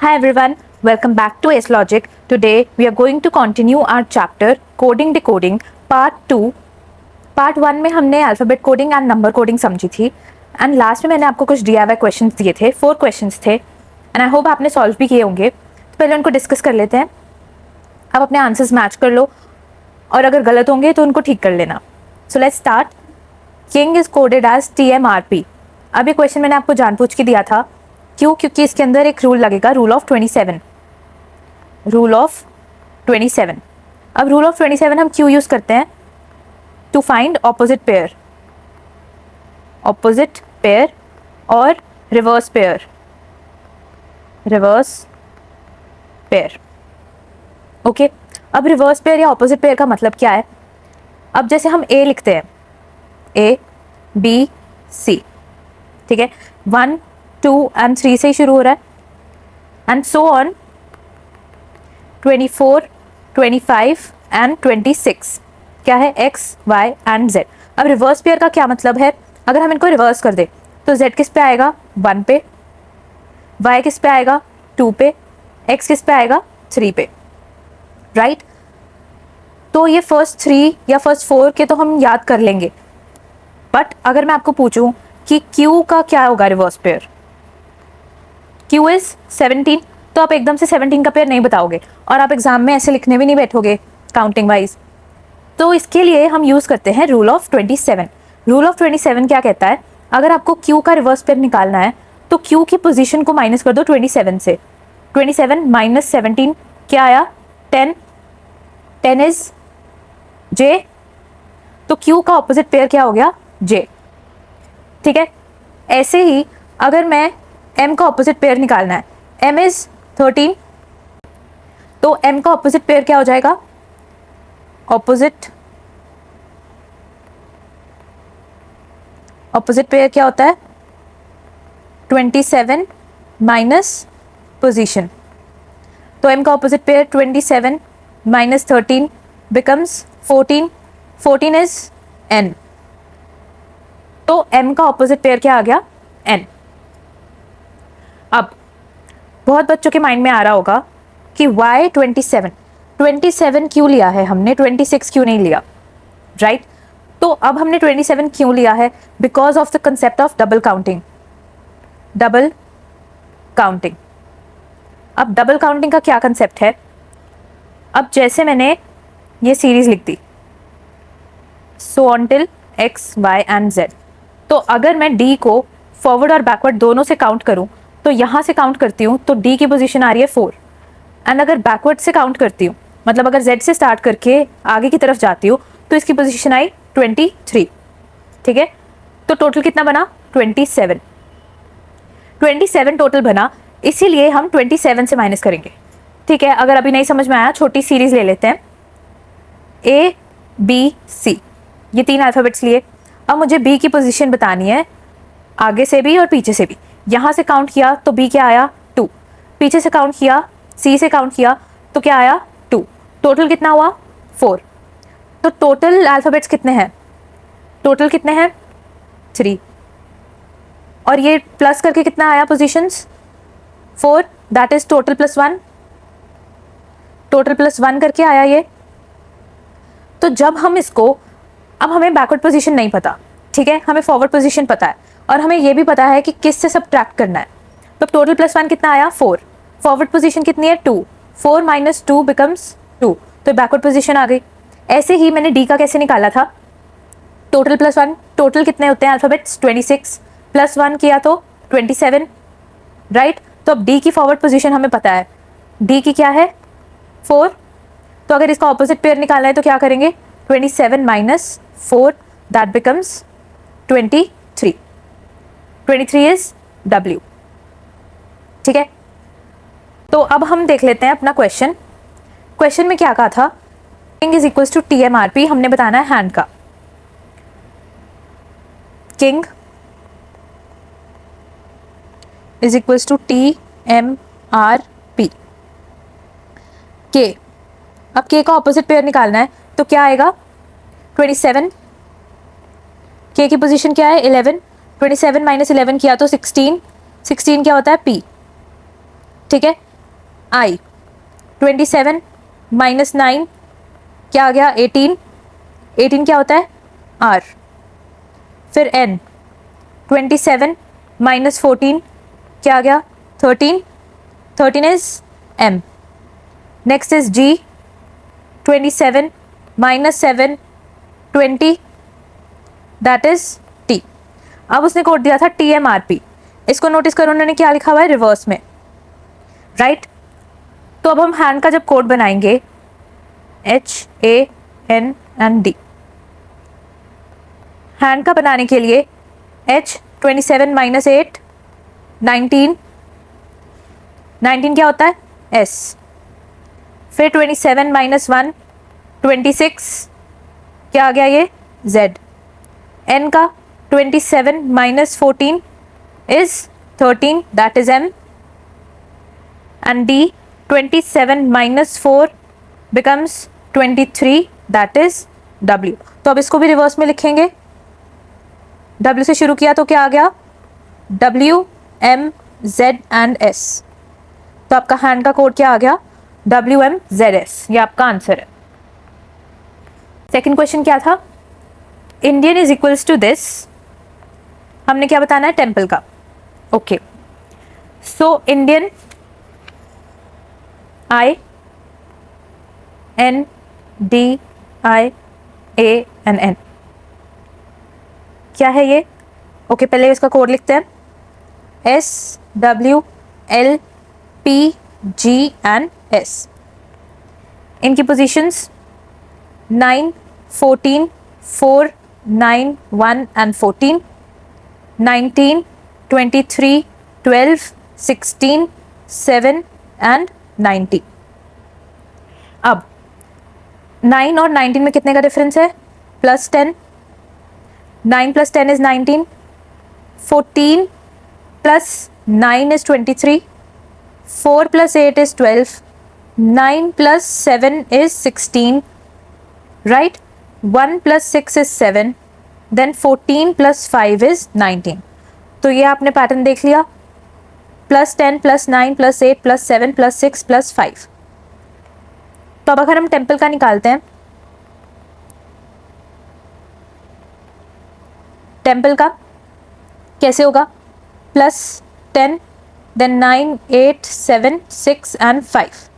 Hi everyone, welcome back to S Logic. Today we are going to continue our chapter Coding Decoding Part 2. Part 1 में हमने alphabet coding and number coding समझी थी and last में मैंने आपको कुछ DIY questions दिए थे, 4 क्वेश्चंस थे एंड आई होप आपने सॉल्व भी किए होंगे. तो पहले उनको डिस्कस कर लेते हैं. आप अपने आंसर्स मैच कर लो और अगर गलत होंगे तो उनको ठीक कर लेना. So let's start. King is coded as TMRP. अब ये क्वेश्चन मैंने आपको जानबूझ के दिया था. क्यों? क्योंकि इसके अंदर एक रूल लगेगा, रूल ऑफ 27. Rule of 27. अब रूल ऑफ 27 हम क्यों यूज करते हैं? To find opposite pair. Opposite pair और reverse pair. Reverse pair. Okay. अब रिवर्स पेयर या ऑपोजिट पेयर का मतलब क्या है? अब जैसे हम ए लिखते हैं, A B C, ठीक है, 1 2 एंड 3 से ही शुरू हो रहा है एंड सो ऑन 24 25 एंड 26 क्या है? X Y and Z. अब रिवर्स पेयर का क्या मतलब है? अगर हम इनको रिवर्स कर दे तो Z किस पे आएगा? 1 पे. Y किस पे आएगा? 2 पे. X किस पे आएगा? 3 पे. राइट तो ये फर्स्ट 3 या फर्स्ट 4 के तो हम याद कर लेंगे, बट अगर मैं आपको पूछूं कि Q का क्या होगा रिवर्स पेयर? Q इज 17, तो आप एकदम से 17 का पेयर नहीं बताओगे और आप एग्जाम में ऐसे लिखने भी नहीं बैठोगे काउंटिंग वाइज. तो इसके लिए हम यूज करते हैं रूल ऑफ 27. रूल ऑफ 27 क्या कहता है? अगर आपको Q का रिवर्स पेयर निकालना है तो Q की पोजीशन को माइनस कर दो 27 से. 27 माइनस 17 क्या आया? 10. 10 इज J. तो Q का ऑपोजिट पेयर क्या हो गया? J. ठीक है. ऐसे ही अगर मैं M का ऑपोजिट पेयर निकालना है, M इज 13, तो M का ऑपोजिट पेयर क्या हो जाएगा? ऑपोजिट पेयर क्या होता है? 27 माइनस पोजीशन. तो M का opposite pair 27 minus 13 becomes 14. 14 is N. तो M का ऑपोजिट पेयर क्या आ गया? N. अब बहुत बच्चों के माइंड में आ रहा होगा कि वाई 27 क्यों लिया है हमने, 26 क्यों नहीं लिया? राइट तो अब हमने 27 क्यों लिया है? Because of the concept of double counting. Double counting. अब डबल काउंटिंग का क्या कंसेप्ट है? अब जैसे मैंने ये सीरीज लिख दी, सो until X Y and Z, तो अगर मैं D को फॉरवर्ड और बैकवर्ड दोनों से काउंट करूं तो यहाँ से काउंट करती हूँ तो D की पोजीशन आ रही है 4 एंड अगर बैकवर्ड से काउंट करती हूँ, मतलब अगर Z से स्टार्ट करके आगे की तरफ जाती हूँ तो इसकी पोजीशन आई 23. ठीक है. तो टोटल कितना बना? 27 टोटल बना. इसीलिए हम 27 से माइनस करेंगे. ठीक है. अगर अभी नहीं समझ में आया, छोटी सीरीज ले लेते हैं. A B C, ये 3 अल्फाबेट्स लिए. अब मुझे B की पोजीशन बतानी है, आगे से भी और पीछे से भी. यहाँ से काउंट किया तो B क्या आया? 2. पीछे से काउंट किया, C से काउंट किया तो क्या आया? 2. टोटल कितना हुआ? 4. तो टोटल अल्फाबेट्स कितने हैं? टोटल कितने हैं? 3. और ये प्लस करके कितना आया positions? 4. That is total plus 1. Total plus 1 करके आया ये. तो जब हम इसको, अब हमें बैकवर्ड पोजीशन नहीं पता, ठीक है, हमें फॉरवर्ड पोजीशन पता है और हमें ये भी पता है कि किस से सब्ट्रैक्ट करना है. तो टोटल प्लस 1 कितना आया? 4. फॉरवर्ड पोजीशन कितनी है? 2. 4 माइनस 2 बिकम्स 2, तो बैकवर्ड पोजीशन आ गई. ऐसे ही मैंने D का कैसे निकाला था? Total plus 1. टोटल कितने होते हैं अल्फाबेट्स? 26 प्लस 1 किया तो 27. राइट तो अब D की फॉरवर्ड पोजीशन हमें पता है. D की क्या है? 4. तो अगर इसका ऑपोजिट पेयर निकालना है तो क्या करेंगे? 27 minus 4, that becomes 23. 23 is W. ठीक है. तो अब हम देख लेते हैं अपना क्वेश्चन. क्वेश्चन में क्या कहा था? King is equals to TMRP. हमने बताना है हैंड का. King is equals to TMRP. के. अब के का ऑपोजिट पेयर निकालना है तो क्या आएगा? 27. के की पोजीशन क्या है? 11. 27 माइनस 11 किया तो 16. 16 क्या होता है? P. ठीक है. I 27 माइनस 9 क्या आ गया 18, 18 क्या होता है R। फिर N 27 माइनस 14 क्या आ गया 13, 13 is M। Next is G 27 minus 7 20 that is T। अब उसने कोड दिया था TMRP, इसको नोटिस करो उन्होंने क्या लिखा हुआ है रिवर्स में, राइट। तो अब हम हैंड का जब कोड बनाएंगे HAN एंड D, हैंड का बनाने के लिए H 27 माइनस 8 19, 19 क्या होता है S। फिर 27 माइनस 1 26 क्या आ गया ये Z। N का 27 minus 14 is 13 that is M and D 27 minus 4 becomes 23 that is W। तो अब इसको भी रिवर्स में लिखेंगे, W से शुरू किया तो क्या आ गया W M Z and S। तो आपका हैंड का कोड क्या आ गया WMZS, ये आपका आंसर है। सेकंड क्वेश्चन क्या था, Indian is equals to this, हमने क्या बताना है टेम्पल का। Okay so Indian I N D I A N N क्या है ये। ओके पहले इसका कोड लिखते हैं S W L P G and S। इनकी पोजीशंस 9 14 4 9 1 and 14, 19 23 12 16 7 and 90। अब 9 और 19 में कितने का डिफरेंस है +10, 9 + 10 is 19, 14 + 9 is 23, 4 + 8 is 12, 9 + 7 is 16, right, 1 + 6 is 7, then 14 + 5 is 19। तो ये आपने पैटर्न देख लिया, +10 + 9 + 8 + 7 + 6 + 5। तो अब अगर हम टेम्पल का निकालते हैं, टेम्पल का कैसे होगा +10 देन 9 8 7 6 एंड 5,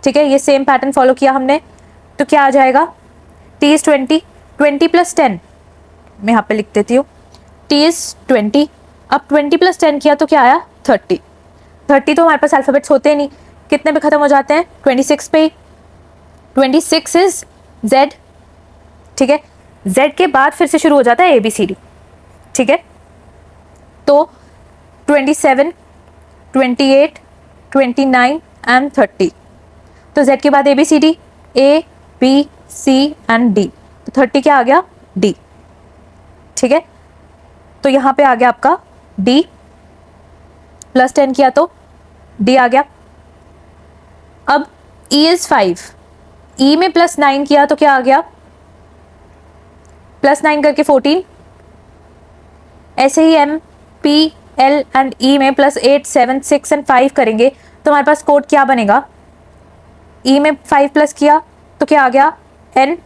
ठीक है, ये सेम पैटर्न फॉलो किया हमने। तो क्या आ जाएगा T is 20, 20 + 10 मैं यहाँ पे लिख देती हूँ, T is 20। अब 20 + 10 किया तो क्या आया 30, 30 तो हमारे पास अल्फ़ाबेट्स होते नहीं, कितने पे ख़त्म हो जाते हैं 26 पे। 26 इज Z, ठीक है, Z के बाद फिर से शुरू हो जाता है ABCD, ठीक है। तो 27 28 29 एंड 30, तो Z के बाद ABCD A B C and D, तो 30 क्या आ गया D, ठीक है। तो यहाँ पे आ गया आपका D, +10 किया तो D आ गया। अब E is 5, E में +9 किया तो क्या आ गया +9 करके 14, ऐसे ही M P L and E में +8 7 6 एंड 5 करेंगे तो हमारे पास कोड क्या बनेगा, E में 5 प्लस किया तो क्या आ गया N,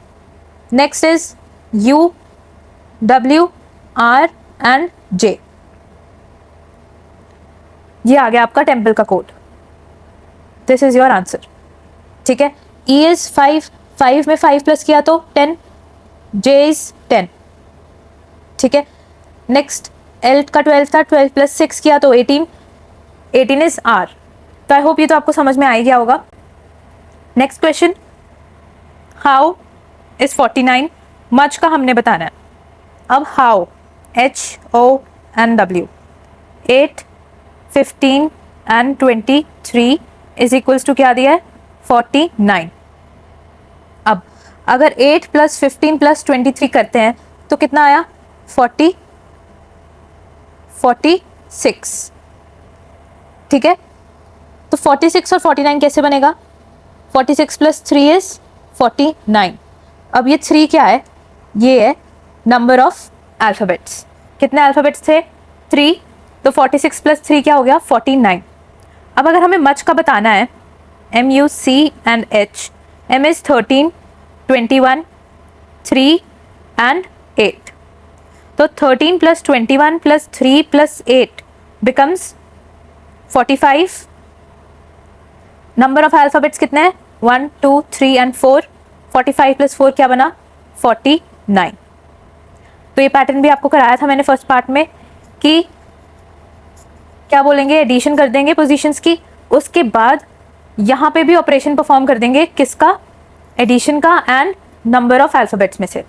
next is U W R and J, ये आ गया आपका टेम्पल का code, this is your answer, ठीक है। E इज 5, 5 में 5 प्लस किया तो 10, J इज 10, ठीक है। नेक्स्ट L का 12 था, 12 + 6 किया तो 18, 18 इज R। तो आई होप ये तो आपको समझ में आ ही गया होगा। Next question, how is 49, much का हमने बताना है। अब how HOW 8 15 and 23 is equals to क्या दिया है 49। अब अगर 8 + 15 + 23 करते हैं तो कितना आया 46, ठीक है। तो 46 और 49 कैसे बनेगा, 46 + 3 इज 49। अब ये 3 क्या है, ये है नंबर ऑफ अल्फ़ाबेट्स, कितने अल्फ़ाबेट्स थे 3, तो 46 + 3 क्या हो गया 49। अब अगर हमें मच का बताना है M, U, C and H. M is 13, 21, 3 and 8. तो 13 plus 21 plus 3 plus 8 becomes 45. Number of alphabets कितने हैं? 1, 2, 3 and 4. 45 plus 4 क्या बना? 49. तो ये पैटर्न भी आपको कराया था मैंने फर्स्ट पार्ट में कि क्या बोलेंगे, एडिशन कर देंगे पोजीशंस की, उसके बाद यहाँ पे भी ऑपरेशन परफॉर्म कर देंगे, किसका? एडिशन का एंड नंबर ऑफ अल्फाबेट्स में से।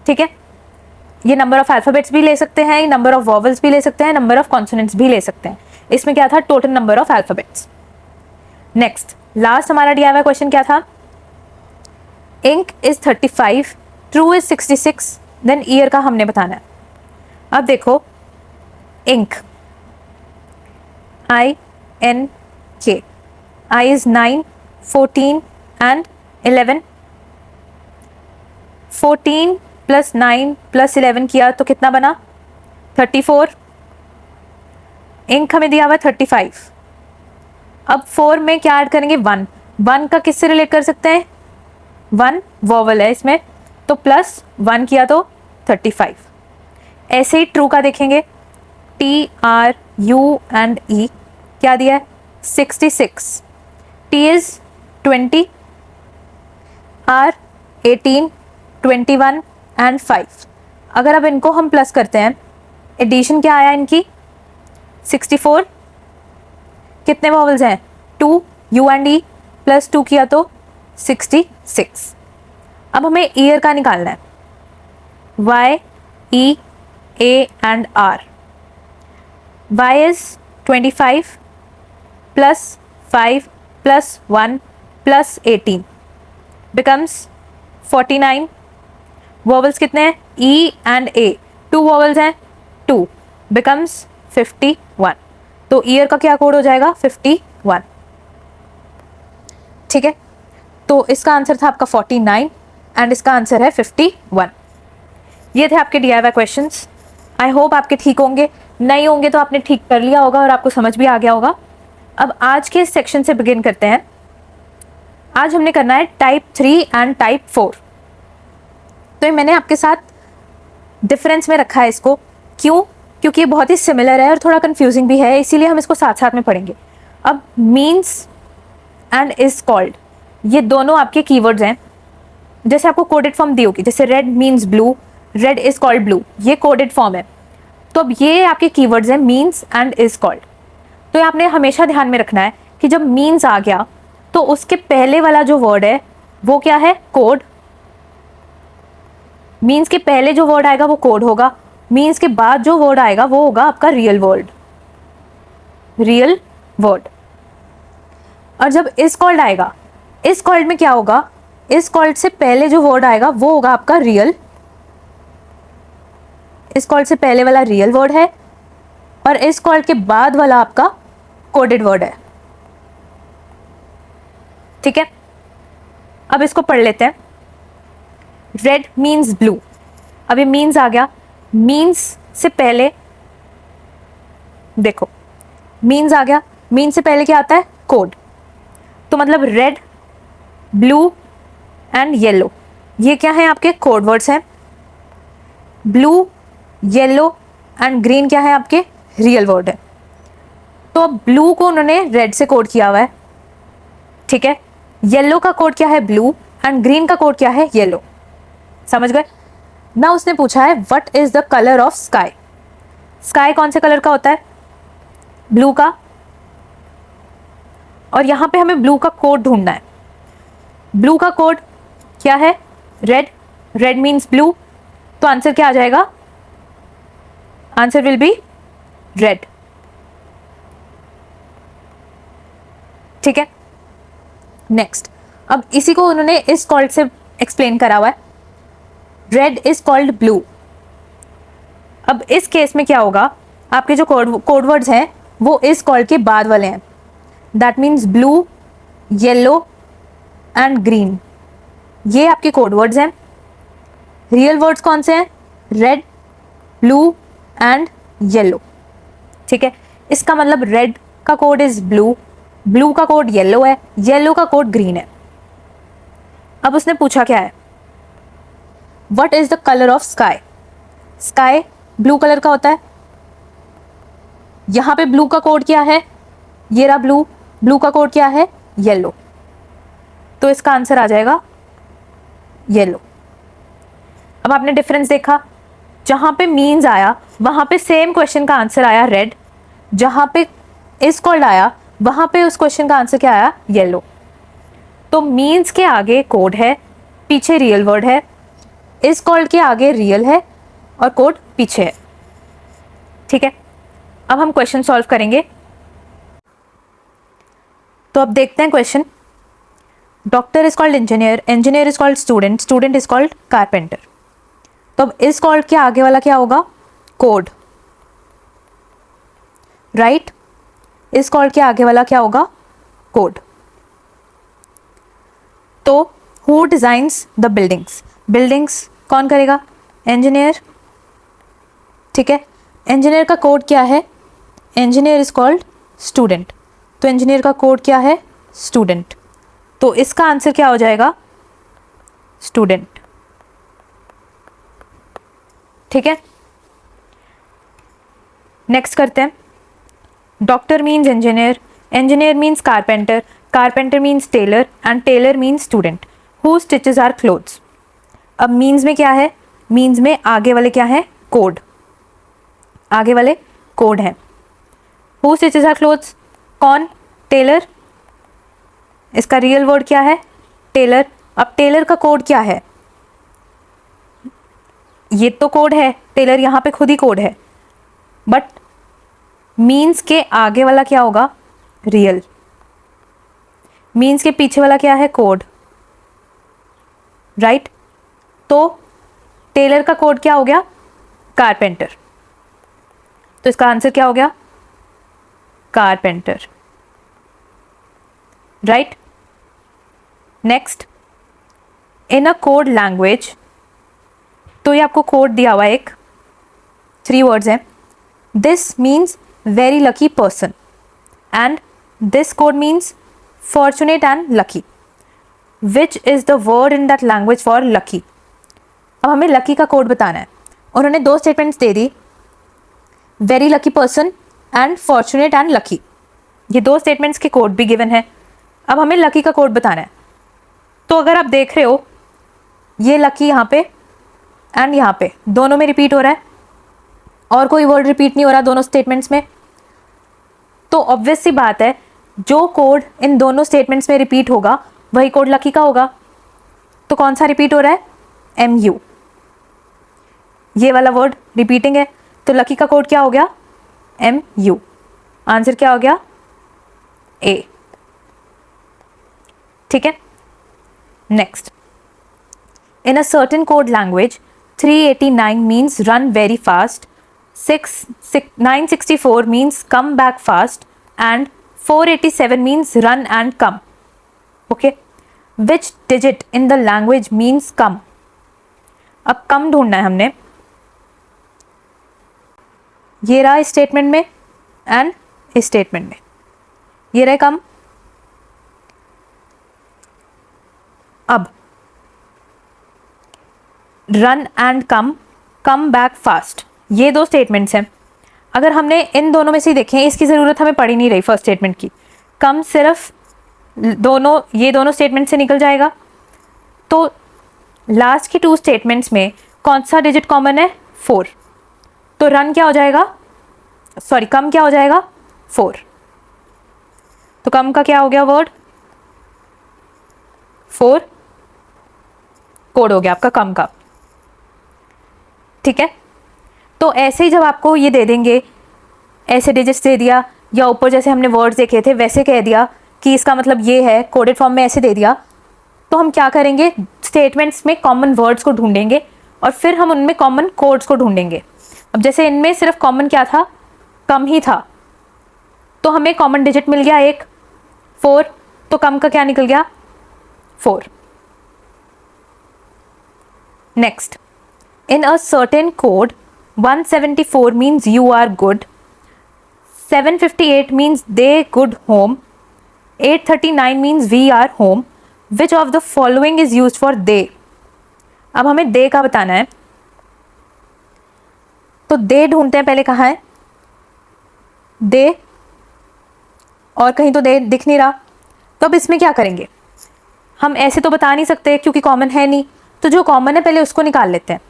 ठीक है, ये नंबर ऑफ अल्फाबेट्स भी ले सकते हैं, नंबर ऑफ वॉवल्स भी ले सकते हैं, नंबर ऑफ कॉन्सोनेंट्स भी ले सकते हैं। इसमें क्या था? Total number of alphabets. Next last हमारा दिया हुआ क्वेश्चन क्या था? Ink is 35, true is 66, then year का हमने बताना है। अब देखो, ink INK, I is 9, 14 and 11. 14 plus 9 plus 11 किया तो कितना बना? 34. इंक हमें दिया हुआ 35। अब 4 में क्या ऐड करेंगे? 1। 1 का किससे रिलेट कर सकते हैं? 1 वॉवल है इसमें, तो प्लस 1 किया तो 35। ऐसे ही ट्रू का देखेंगे, TRU and E क्या दिया है? 66। T is 20, R 18, 21 and 5। अगर अब इनको हम प्लस करते हैं, एडिशन क्या आया इनकी? 64। कितने वॉवल्स हैं? 2, U and E प्लस 2 किया तो 66। अब हमें ईयर का निकालना है, Y, E, A and R। Y is 25 plus 5 plus 1 plus 18 becomes 49। Vowels कितने हैं? E and A, 2 वॉवल्स हैं, 2 becomes 51। तो ईयर का क्या कोड हो जाएगा? 51। ठीक है, तो इसका आंसर था आपका 49 एंड इसका आंसर है 51। ये थे आपके DIY क्वेश्चंस। आई होप आपके ठीक होंगे, नहीं होंगे तो आपने ठीक कर लिया होगा और आपको समझ भी आ गया होगा। अब आज के इस सेक्शन से बिगिन करते हैं। आज हमने करना है टाइप 3 एंड टाइप 4। तो ये मैंने आपके साथ डिफरेंस में रखा है इसको, क्यों? क्योंकि ये बहुत ही सिमिलर है और थोड़ा कंफ्यूजिंग भी है, इसीलिए हम इसको साथ साथ में पढ़ेंगे। अब मीन्स एंड इज कॉल्ड, ये दोनों आपके कीवर्ड्स हैं। जैसे आपको कोडेड फॉर्म दी होगी, जैसे red means blue, red is called blue, ये कोडेड फॉर्म है। तो अब ये आपके कीवर्ड्स हैं, मीन्स एंड इज कॉल्ड। तो आपने हमेशा ध्यान में रखना है कि जब मीन्स आ गया तो उसके पहले वाला जो वर्ड है वो क्या है? कोड। मीन्स के पहले जो वर्ड आएगा वो कोड होगा, मीन्स के बाद जो वर्ड आएगा वो होगा आपका रियल वर्ड, रियल वर्ड। और जब इज कॉल्ड आएगा, इज कॉल्ड में क्या होगा? इज कॉल्ड से पहले जो वर्ड आएगा वो होगा आपका रियल। इज कॉल्ड से पहले वाला रियल वर्ड है और इज कॉल्ड के बाद वाला आपका कोडेड वर्ड है। ठीक है, अब इसको पढ़ लेते हैं। रेड मीन्स ब्लू, अब ये मीन्स आ गया, मीन्स से पहले देखो, मीन्स आ गया, मीन्स से पहले क्या आता है? कोड। तो मतलब रेड, ब्लू एंड येलो, ये क्या है? आपके कोड वर्ड्स हैं। ब्लू, येलो एंड ग्रीन क्या है? आपके रियल वर्ड है। तो अब ब्लू को उन्होंने रेड से कोड किया हुआ है, ठीक है। येलो का कोड क्या है? ब्लू एंड ग्रीन का कोड क्या है? येलो। समझ गए ना? उसने पूछा है what is the colour of sky. Sky कौन से कलर का होता है? ब्लू का। और यहां पे हमें ब्लू का कोड ढूंढना है। ब्लू का कोड क्या है? रेड। रेड मीन्स ब्लू, तो आंसर क्या आ जाएगा? Answer will be red. ठीक है, नेक्स्ट। अब इसी को उन्होंने इज कॉल्ड से एक्सप्लेन करा हुआ है। Red is called blue. अब इस केस में क्या होगा? आपके जो कोड वर्ड्स हैं वो इज कॉल्ड के बाद वाले हैं। That means blue, yellow and green, ये आपके कोड वर्ड्स हैं। रियल वर्ड्स कौन से हैं? Red, blue and yellow. ठीक है, इसका मतलब रेड का कोड इज ब्लू, ब्लू का कोड येलो है, येलो का कोड ग्रीन है। अब उसने पूछा क्या है, what is the colour of sky. Sky blue colour का होता है, यहां पे ब्लू का कोड क्या है, ये रहा ब्लू, ब्लू का कोड क्या है, येलो, तो इसका आंसर आ जाएगा येलो। अब आपने डिफरेंस देखा, जहां पे मीन्स आया वहां पे सेम क्वेश्चन का आंसर आया रेड, जहां पे इज कॉल्ड आया वहां पे उस क्वेश्चन का आंसर क्या आया, येलो। तो मीन्स के आगे कोड है, पीछे रियल वर्ड है, इज कॉल्ड के आगे रियल है और कोड पीछे है। ठीक है, अब हम क्वेश्चन सॉल्व करेंगे। तो अब देखते हैं question. Doctor is called engineer, engineer is called student, student is called carpenter. तो अब इज कॉल्ड के आगे वाला क्या होगा, कोड, राइट। इज कॉल्ड के आगे वाला क्या होगा, कोड। तो who designs the buildings, buildings कौन करेगा, इंजीनियर। ठीक है, इंजीनियर का कोड क्या है, इंजीनियर इज कॉल्ड स्टूडेंट, तो इंजीनियर का कोड क्या है, स्टूडेंट। तो इसका आंसर क्या हो जाएगा, स्टूडेंट। ठीक है, नेक्स्ट करते हैं। Doctor means engineer, engineer means carpenter, carpenter means tailor and tailor means student who stitches are clothes. अब मीन्स में क्या है, मीन्स में आगे वाले क्या है, कोड, आगे वाले कोड हैं। हु स्टिचेस आर क्लोथ्स, कौन, टेलर, इसका रियल वर्ड क्या है, टेलर। अब टेलर का कोड क्या है, ये तो कोड है, टेलर यहां पे खुद ही कोड है, बट मीन्स के आगे वाला क्या होगा, रियल। मीन्स के पीछे वाला क्या है, कोड, राइट। तो टेलर का कोड क्या हो गया, कारपेंटर, तो इसका आंसर क्या हो गया, carpenter, right. Next, in a code language, तो ये आपको कोड दिया हुआ है एक, 3 वर्ड्स हैं। This means very lucky person and this code means fortunate and lucky. Which is the word in that language for lucky. अब हमें लकी का कोड बताना है। उन्होंने 2 statements they the, very lucky person and fortunate and lucky, ये 2 statements के code भी given है। अब हमें लकी का कोड बताना है। तो अगर आप देख रहे हो, ये लकी यहाँ पे एंड यहाँ पे दोनों में रिपीट हो रहा है और कोई वर्ड रिपीट नहीं हो रहा दोनों स्टेटमेंट्स में, तो ऑब्वियस सी बात है जो कोड इन दोनों स्टेटमेंट्स में रिपीट होगा वही कोड लकी का होगा। तो कौन सा रिपीट हो रहा है, MU, ये वाला वर्ड रिपीटिंग है, तो लकी का कोड क्या हो गया, MU। आंसर क्या हो गया, A। ठीक है, next, in a certain code language 389 means run very fast, 964 means come back fast and 487 means run and come. Okay, which digit in the language means come. अब come ढूंढना है हमने, ये रहा इस स्टेटमेंट में एंड इस स्टेटमेंट में, ये रहे कम। अब run and come, come back fast, ये 2 स्टेटमेंट्स हैं। अगर हमने इन दोनों में से देखें, इसकी ज़रूरत हमें पड़ी नहीं रही फर्स्ट स्टेटमेंट की, कम सिर्फ दोनों, ये दोनों स्टेटमेंट से निकल जाएगा। तो लास्ट की 2 स्टेटमेंट्स में कौन सा डिजिट कॉमन है, 4, तो रन क्या हो जाएगा, सॉरी कम क्या हो जाएगा, 4। तो कम का क्या हो गया वर्ड, 4, कोड हो गया आपका कम का। ठीक है, तो ऐसे ही जब आपको ये दे देंगे, ऐसे डिजिट्स दे दिया या ऊपर जैसे हमने वर्ड्स देखे थे वैसे कह दिया कि इसका मतलब ये है, कोडेड फॉर्म में ऐसे दे दिया, तो हम क्या करेंगे, स्टेटमेंट्स में कॉमन वर्ड्स को ढूंढेंगे और फिर हम उनमें कॉमन कोड्स को ढूंढेंगे। अब जैसे इनमें सिर्फ कॉमन क्या था, कम ही था, तो हमें कॉमन डिजिट मिल गया एक, 4, तो कम का क्या निकल गया, 4। Next, in a certain code 174 means you are good, 758 means they good home, 8:39 means we are home, which of the following is use for they. अब हमें दे का बताना है, तो दे ढूंढते हैं पहले, कहाँ है दे, और कहीं तो दे दिख नहीं रहा। तो अब इसमें क्या करेंगे, हम ऐसे तो बता नहीं सकते क्योंकि कॉमन है नहीं, तो जो कॉमन है पहले उसको निकाल लेते हैं।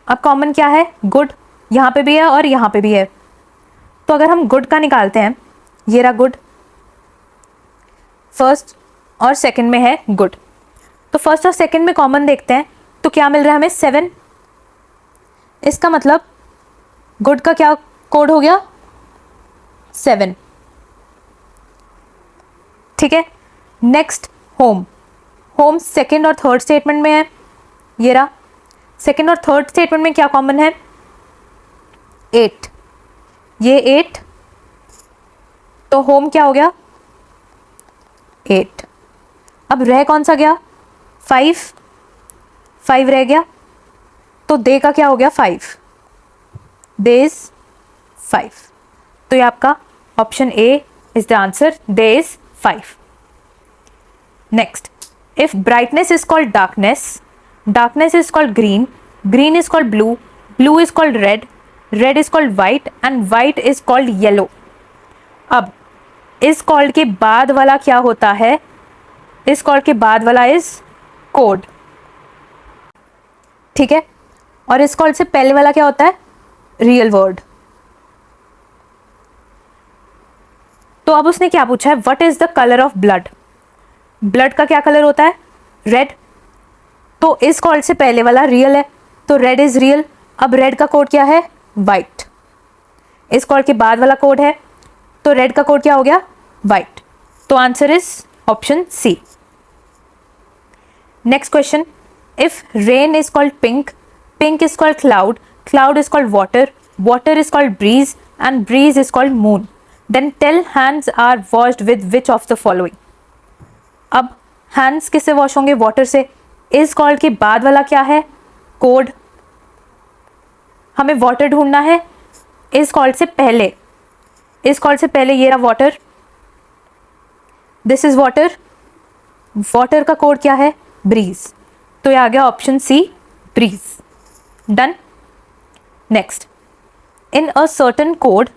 अब कॉमन क्या है, गुड, यहाँ पे भी है और यहाँ पे भी है, तो अगर हम गुड का निकालते हैं, ये रहा गुड, फर्स्ट और सेकंड में है गुड, तो फर्स्ट और सेकंड में कॉमन देखते हैं, तो क्या मिल रहा है हमें 7। इसका मतलब गुड का क्या कोड हो गया 7, ठीक है। नेक्स्ट होम, होम सेकंड और थर्ड स्टेटमेंट में है, ये रहा, सेकंड और थर्ड स्टेटमेंट में क्या कॉमन है 8, ये 8, तो होम क्या हो गया 8। अब रह कौन सा गया 5, 5 रह गया, तो दे का क्या हो गया 5, डेज 5, तो ये आपका option A is the answer, days 5। Next, if brightness is called darkness, darkness is called green, green is called blue, blue is called red, red is called white and white is called yellow. अब इस called के बाद वाला क्या होता है, इस called के बाद वाला इज कोड, ठीक है, और इस कॉल्ड से पहले वाला क्या होता है रियल वर्ड। तो अब उसने क्या पूछा है, what is the colour of blood, blood का क्या कलर होता है रेड, तो इस कॉल्ड से पहले वाला रियल है, तो रेड इज रियल। अब रेड का कोड क्या है वाइट, इस कॉल्ड के बाद वाला कोड है, तो रेड का कोड क्या हो गया वाइट, तो answer is option C. Next question, if rain is called pink, pink is called cloud, cloud is called water, water is called breeze and breeze is called moon, then tell hands are washed with which of the following. अब hands किससे wash होंगे water से, is called के बाद वाला क्या है code, हमें वाटर ढूंढना है, इज कॉल्ड से पहले, इस कॉल्ड से पहले ये रहा water, this is water, water का कोड क्या है ब्रीज, तो ये आ गया option C breeze, done. Next, in a certain code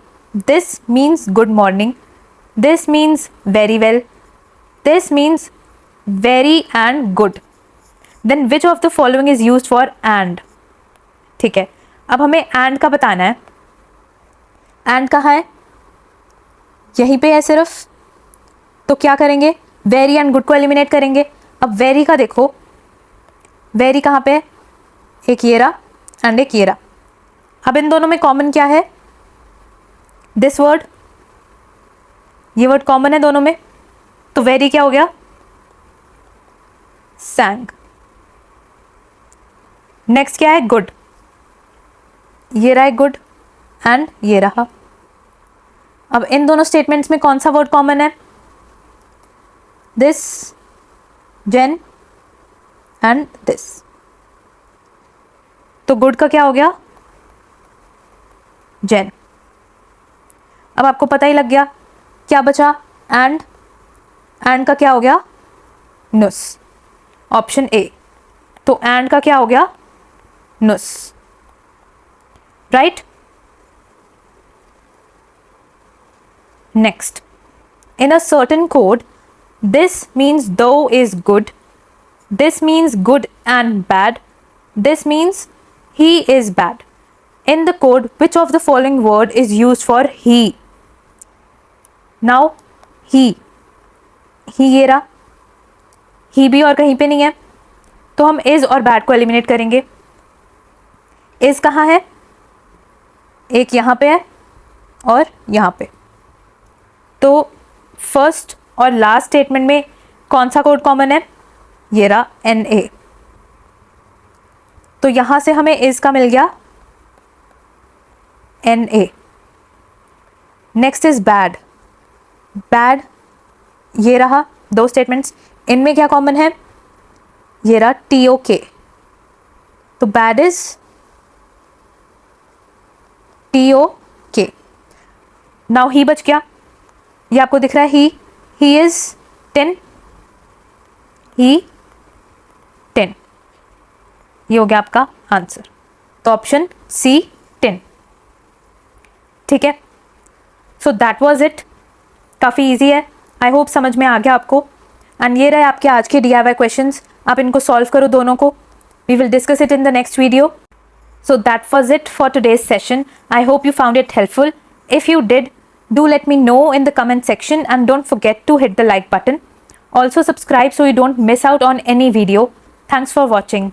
this means good morning, this means very well, this means very and good, then which of the following is used for and, ठीक है। अब हमें and का बताना है, and कहाँ है यहीं पे है सिर्फ, तो क्या करेंगे वेरी एंड गुड को एलिमिनेट करेंगे। अब वेरी का देखो, वेरी कहाँ पे है, एक ये रहा एंड एक ये रहा, अब इन दोनों में कॉमन क्या है दिस वर्ड, ये वर्ड कॉमन है दोनों में, तो वेरी क्या हो गया सैंग। नेक्स्ट क्या है गुड, ये रहा है गुड एंड ये रहा, अब इन दोनों स्टेटमेंट्स में कौन सा वर्ड कॉमन है दिस, जेन एंड दिस, तो गुड का क्या हो गया जेन। अब आपको पता ही लग गया क्या बचा एंड का क्या हो गया नुस, ऑप्शन ए, तो एंड का क्या हो गया नुस, right. Next, in a certain code this means though is good, this means good and bad, this means he is bad, in the code which of the following word is used for he, now he ये रहा, he भी और कहीं पे नहीं है, तो हम is और bad को एलिमिनेट करेंगे। is कहाँ है, एक यहाँ पे है और यहाँ पे, तो फर्स्ट और लास्ट स्टेटमेंट में कौन सा कोड कॉमन है, ये रहा NA, तो यहां से हमें इस का मिल गया NA। Next is bad, bad ये रहा दो स्टेटमेंट्स, इनमें क्या कॉमन है, ये रहा TOK, तो bad is TOK। Now he बच गया, ये आपको दिख रहा है ही इज 10 E 10, ये हो गया आपका आंसर। तो ऑप्शन सी 10। ठीक है, सो दैट वाज इट। काफ़ी इजी है, आई होप समझ में आ गया आपको। एंड ये रहे आपके आज के DIY क्वेश्चंस, आप इनको सॉल्व करो दोनों को। We will discuss it in the next video. So that was it for today's session. I hope you found it helpful. If you did, do let me know in the comment section and don't forget to hit the like button. Also subscribe so you don't miss out on any video. Thanks for watching.